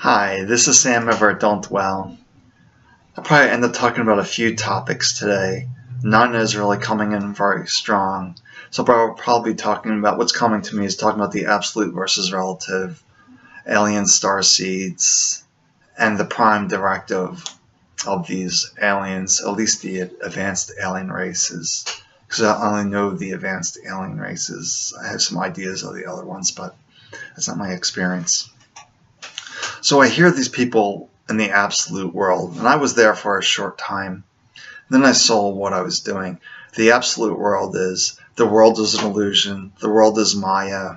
Hi, this is Sam over at Don't Dwell. I'll probably end up talking about a few topics today. None is really coming in very strong. So I'll probably be talking about what's coming to me is talking about the absolute versus relative, alien starseeds, and the prime directive of these aliens, at least the advanced alien races. Because I only know the advanced alien races. I have some ideas of the other ones, but that's not my experience. So I hear these people in the absolute world, and I was there for a short time. Then I saw what I was doing. The absolute world is an illusion, the world is Maya,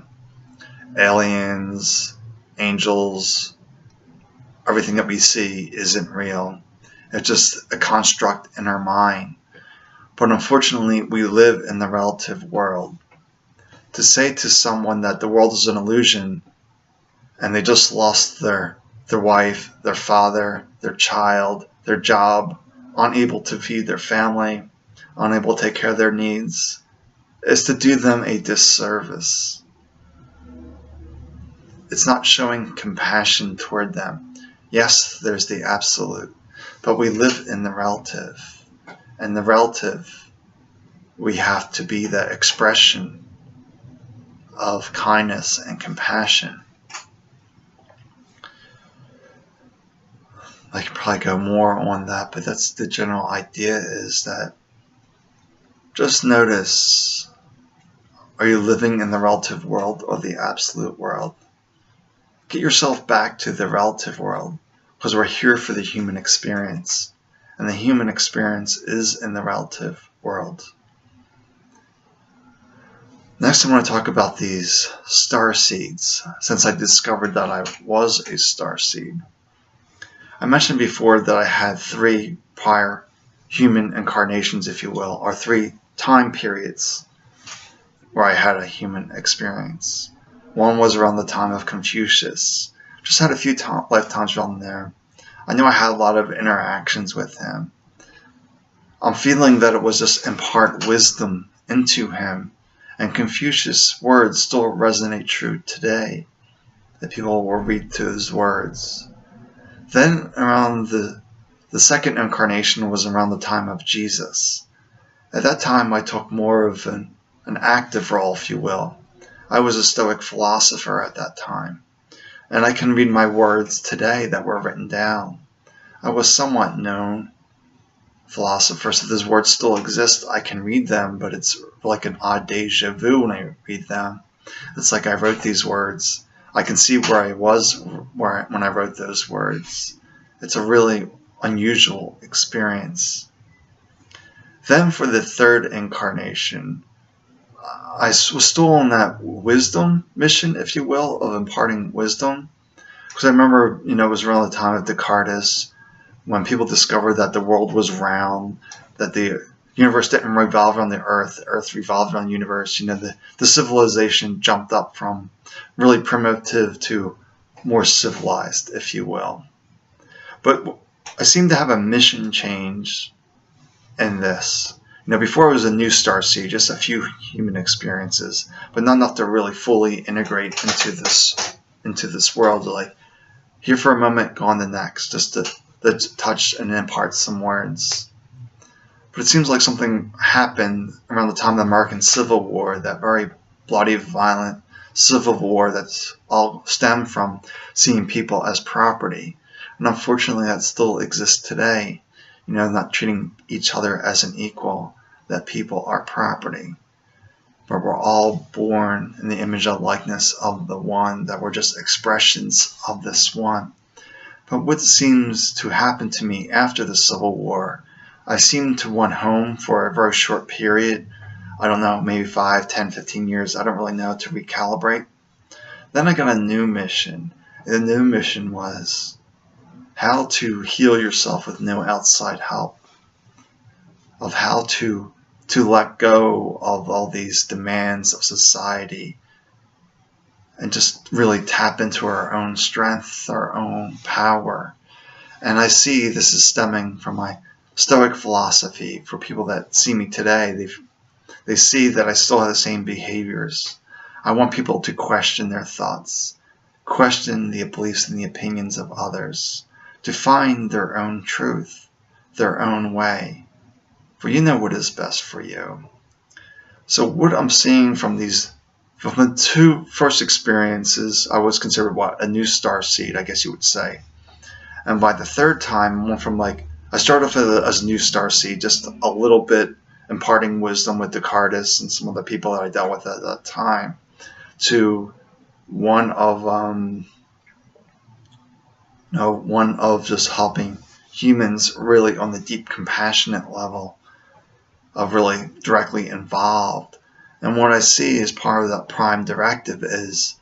aliens, angels, everything that we see isn't real. It's just a construct in our mind. But unfortunately, we live in the relative world. To say to someone that the world is an illusion and they just lost their wife, their father, their child, their job, unable to feed their family, unable to take care of their needs, is to do them a disservice. It's not showing compassion toward them. Yes, there's the absolute, but we live in the relative. And the relative, we have to be that expression of kindness and compassion. I could probably go more on that, but that's the general idea, is that just notice, are you living in the relative world or the absolute world? Get yourself back to the relative world, because we're here for the human experience, and the human experience is in the relative world. Next, I want to talk about these starseeds, since I discovered that I was a starseed. I mentioned before that I had 3 prior human incarnations, if you will, or 3 time periods where I had a human experience. One was around the time of Confucius. Just had a few lifetimes around there. I knew I had a lot of interactions with him. I'm feeling that it was just impart wisdom into him, and Confucius' words still resonate true today, that people will read those words. Then around the second incarnation was around the time of Jesus. At that time I took more of an active role, if you will. I was a Stoic philosopher at that time, and I can read my words today that were written down. I was somewhat known philosopher, so those words still exist. I can read them, but it's like an odd deja vu when I read them. It's like I wrote these words. I can see where I was when I wrote those words. It's a really unusual experience. Then for the third incarnation, I was still on that wisdom mission, if you will, of imparting wisdom. Because I remember, it was around the time of Descartes, when people discovered that the world was round, that the universe didn't revolve around the earth revolved around the universe. The civilization jumped up from really primitive to more civilized, if you will. But I seem to have a mission change in this. Before I was a new starseed, just a few human experiences, but not enough to really fully integrate into this world. Like, here for a moment, gone the next, just to touch and impart some words. But it seems like something happened around the time of the American Civil War, that very bloody, violent Civil War that's all stemmed from seeing people as property. And unfortunately, that still exists today, not treating each other as an equal, that people are property. But we're all born in the image and likeness of the one, that we're just expressions of this one. But what seems to happen to me after the Civil War, I seem to want home for a very short period. I don't know, maybe 5, 10, 15 years. I don't really know, to recalibrate. Then I got a new mission. The new mission was how to heal yourself with no outside help. Of how to let go of all these demands of society and just really tap into our own strength, our own power. And I see this is stemming from my Stoic philosophy. For people that see me today, they see that I still have the same behaviors. I want people to question their thoughts, question the beliefs and the opinions of others, to find their own truth, their own way. For you know what is best for you. So what I'm seeing from the two first experiences, I was considered a new starseed, I guess you would say. And by the third time, I went from I started off as a new starseed, just a little bit imparting wisdom with Descartes and some of the people that I dealt with at that time, to one of just helping humans really on the deep compassionate level of really directly involved. And what I see as part of that prime directive is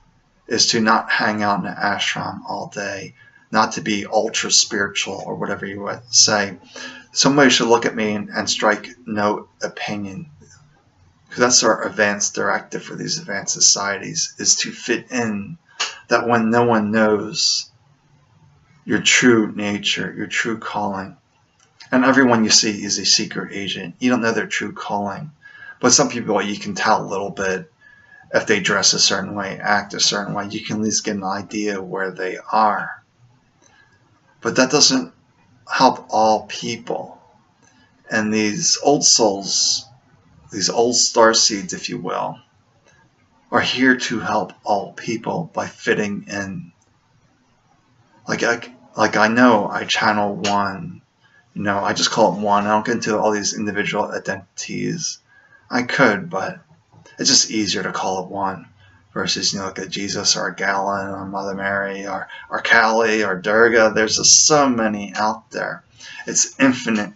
to not hang out in an ashram all day, not to be ultra spiritual or whatever you would say. Somebody should look at me and strike no opinion. Because that's our advanced directive for these advanced societies, is to fit in, that when no one knows your true nature, your true calling. And everyone you see is a secret agent. You don't know their true calling. But some people, you can tell a little bit. If they dress a certain way, act a certain way, you can at least get an idea where they are. But that doesn't help all people. And these old souls, these old starseeds, if you will, are here to help all people by fitting in. Like I know I channel one. I just call it one. I don't get into all these individual identities. I could, but it's just easier to call it one versus, like a Jesus or a Galen or Mother Mary or Kali or Durga. There's just so many out there. It's infinite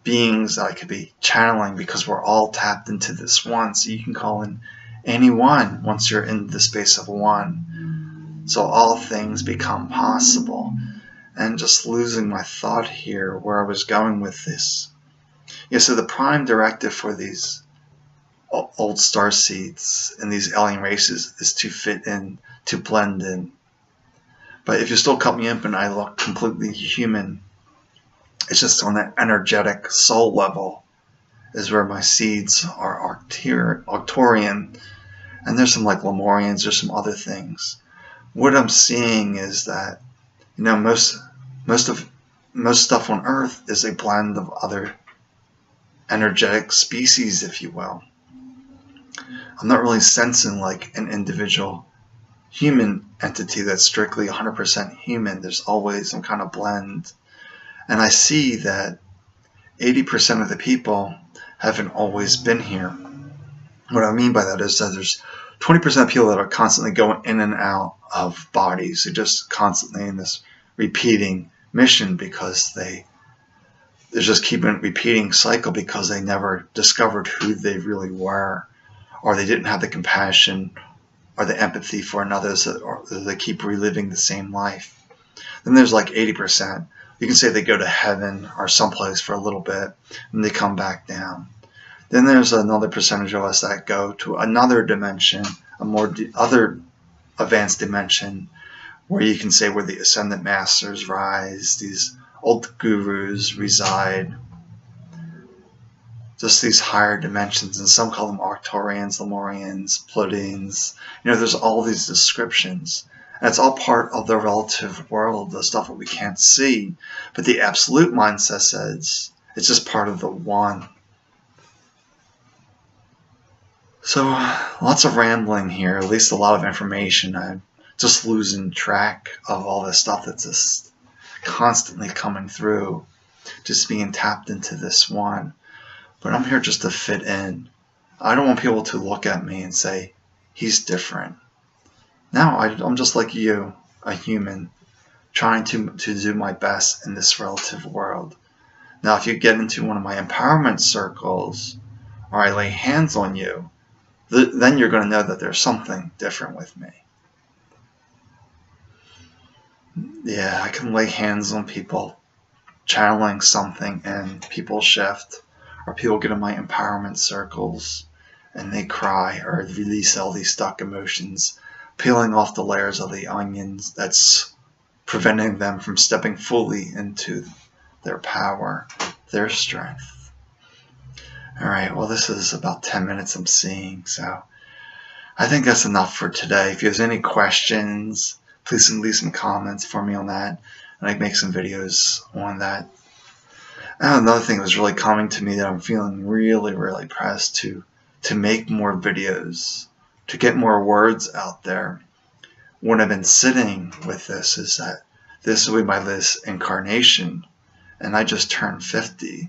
beings that I could be channeling because we're all tapped into this one. So you can call in any one once you're in the space of one. So all things become possible. And just losing my thought here, where I was going with this. So the prime directive for these old starseeds and these alien races is to fit in, to blend in. But if you still cut me up and I look completely human, it's just on that energetic soul level is where my seeds are Arcturian. And there's some Lemurians, there's some other things. What I'm seeing is that, most stuff on Earth is a blend of other energetic species, if you will. I'm not really sensing an individual human entity that's strictly 100% human. There's always some kind of blend. And I see that 80% of the people haven't always been here. What I mean by that is that there's 20% of people that are constantly going in and out of bodies. They're just constantly in this repeating mission because they're just keeping a repeating cycle because they never discovered who they really were, or they didn't have the compassion or the empathy for others, or they keep reliving the same life. Then there's 80%. You can say they go to heaven or someplace for a little bit and they come back down. Then there's another percentage of us that go to another dimension, other advanced dimension, where you can say where the ascendant masters rise, these old gurus reside, just these higher dimensions, and some call them Arcturians, Lemurians, Pleiadians. There's all these descriptions. And it's all part of the relative world, the stuff that we can't see. But the absolute mindset says it's just part of the one. So lots of rambling here, at least a lot of information. I'm just losing track of all this stuff that's just constantly coming through, just being tapped into this one. But I'm here just to fit in. I don't want people to look at me and say, he's different. No, I'm just like you, a human, trying to do my best in this relative world. Now, if you get into one of my empowerment circles, or I lay hands on you, then you're going to know that there's something different with me. Yeah, I can lay hands on people, channeling something, and people shift, or people get in my empowerment circles, and they cry, or release all these stuck emotions, peeling off the layers of the onions that's preventing them from stepping fully into their power, their strength. All right, well, this is about 10 minutes I'm seeing, so I think that's enough for today. If there's any questions, please leave some comments for me on that, and I can make some videos on that. And another thing that was really coming to me that I'm feeling really pressed to make more videos, to get more words out there. When I've been sitting with this is that this will be my latest incarnation, and I just turned 50,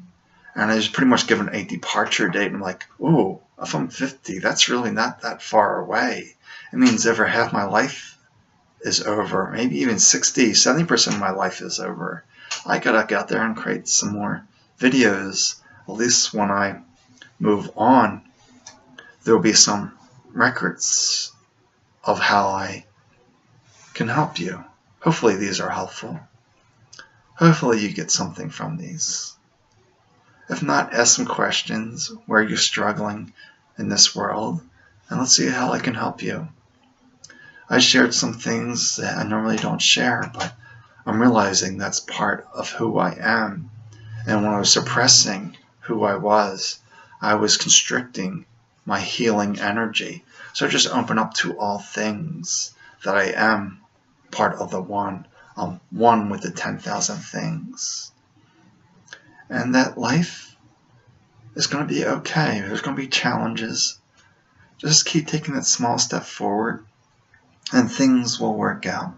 and I just pretty much given a departure date. And I'm like, ooh, if I'm 50, that's really not that far away. It means over half my life is over, maybe even 60, 70% of my life is over. I gotta get out there and create some more videos. At least when I move on, there will be some records of how I can help you. Hopefully these are helpful. Hopefully you get something from these. If not, ask some questions where you're struggling in this world, and let's see how I can help you. I shared some things that I normally don't share, but I'm realizing that's part of who I am. And when I was suppressing who I was constricting my healing energy. So just open up to all things, that I am part of the one. I'm one with the 10,000 things. And that life is going to be okay. There's going to be challenges. Just keep taking that small step forward, and things will work out.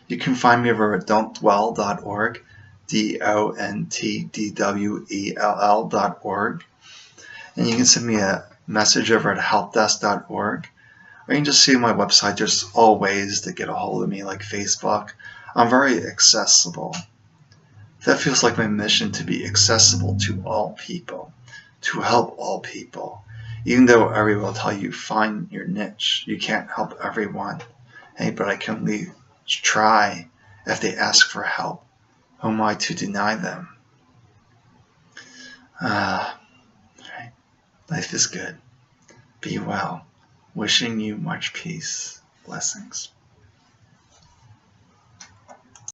You can find me over at don'tdwell.org, DONTDWELL.org. And you can send me a message over at helpdesk.org. Or you can just see my website. There's all ways to get a hold of me, like Facebook. I'm very accessible. That feels like my mission, to be accessible to all people, to help all people. Even though everyone will tell you, find your niche. You can't help everyone. Hey, but I can at least try. If they ask for help, who am I to deny them? Right. Life is good. Be well. Wishing you much peace. Blessings.